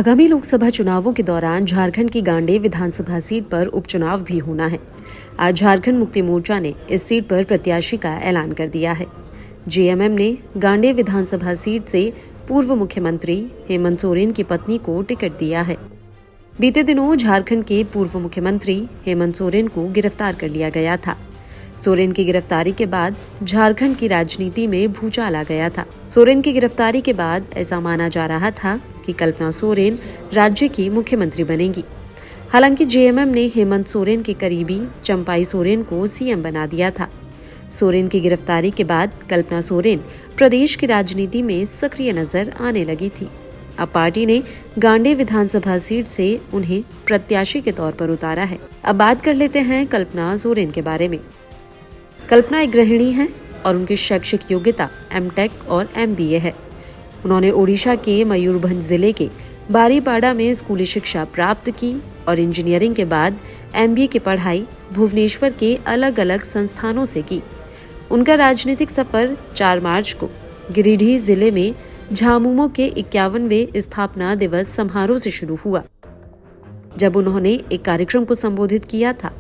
आगामी लोकसभा चुनावों के दौरान झारखंड की गांडे विधानसभा सीट पर उपचुनाव भी होना है। आज झारखंड मुक्ति मोर्चा ने इस सीट पर प्रत्याशी का ऐलान कर दिया है। जेएमएम ने गांडे विधानसभा सीट से पूर्व मुख्यमंत्री हेमंत सोरेन की पत्नी को टिकट दिया है। बीते दिनों झारखंड के पूर्व मुख्यमंत्री हेमंत सोरेन को गिरफ्तार कर लिया गया था। सोरेन की गिरफ्तारी के बाद झारखंड की राजनीति में भूचाल आ गया था। सोरेन की गिरफ्तारी के बाद ऐसा माना जा रहा था कि कल्पना सोरेन राज्य की मुख्यमंत्री बनेंगी। हालांकि जेएमएम ने हेमंत सोरेन के करीबी चंपाई सोरेन को सीएम बना दिया था। सोरेन की गिरफ्तारी के बाद कल्पना सोरेन प्रदेश की राजनीति में सक्रिय नजर आने लगी थी। अब पार्टी ने गांडे विधानसभा सीट से उन्हें प्रत्याशी के तौर पर उतारा है। अब बात कर लेते हैं कल्पना सोरेन के बारे में। कल्पना एक गृहिणी है और उनकी शैक्षिक योग्यता एमटेक और एमबीए है। उन्होंने ओडिशा के मयूरभंज जिले के बारीपाड़ा में स्कूली शिक्षा प्राप्त की और इंजीनियरिंग के बाद एमबीए की पढ़ाई भुवनेश्वर के अलग अलग संस्थानों से की। उनका राजनीतिक सफर 4 मार्च को गिरिडीह जिले में झामुमो के 51वें स्थापना दिवस समारोह से शुरू हुआ, जब उन्होंने एक कार्यक्रम को संबोधित किया था।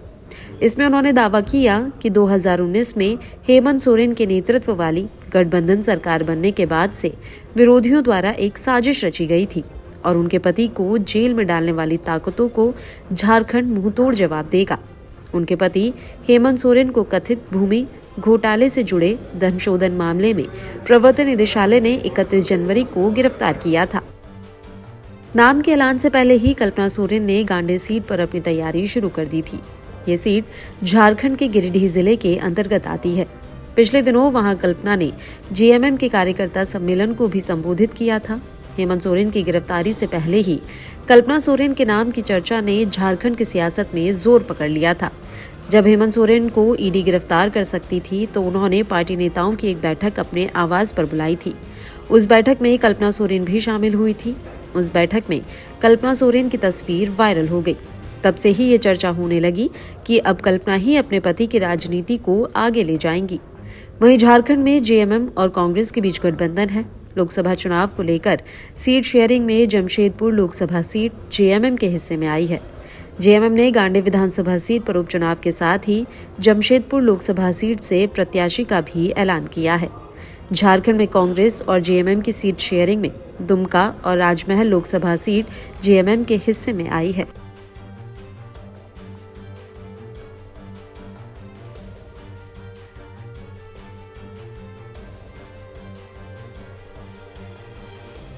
इसमें उन्होंने दावा किया कि 2019 में हेमंत सोरेन के नेतृत्व वाली गठबंधन सरकार बनने के बाद से विरोधियों द्वारा एक साजिश रची गई थी और उनके पति को जेल में डालने वाली ताकतों को झारखंड मुंहतोड़ जवाब देगा। उनके पति हेमंत सोरेन को कथित भूमि घोटाले से जुड़े धन शोधन मामले में प्रवर्तन निदेशालय ने 31 जनवरी को गिरफ्तार किया था। नाम के ऐलान से पहले ही कल्पना सोरेन ने गांडे सीट पर अपनी तैयारी शुरू कर दी थी। ये सीट झारखंड के गिरिडीह जिले के अंतर्गत आती है। पिछले दिनों वहां कल्पना ने जेएमएम के कार्यकर्ता सम्मेलन को भी संबोधित किया था। हेमंत सोरेन की गिरफ्तारी से पहले ही कल्पना सोरेन के नाम की चर्चा ने झारखंड की सियासत में जोर पकड़ लिया था। जब हेमंत सोरेन को ईडी गिरफ्तार कर सकती थी तो उन्होंने पार्टी नेताओं की एक बैठक अपने आवास पर बुलाई थी। उस बैठक में कल्पना सोरेन भी शामिल हुई थी। उस बैठक में कल्पना सोरेन की तस्वीर वायरल हो गई। तब से ही ये चर्चा होने लगी कि अब कल्पना ही अपने पति की राजनीति को आगे ले जाएंगी। वहीं झारखंड में जेएमएम और कांग्रेस के बीच गठबंधन है। लोकसभा चुनाव को लेकर सीट शेयरिंग में जमशेदपुर लोकसभा सीट जेएमएम के हिस्से में आई है। जेएमएम ने गांडे विधानसभा सीट पर उपचुनाव के साथ ही जमशेदपुर लोकसभा सीट से प्रत्याशी का भी ऐलान किया है। झारखंड में कांग्रेस और जेएमएम की सीट शेयरिंग में दुमका और राजमहल लोकसभा सीट जेएमएम के हिस्से में आई है।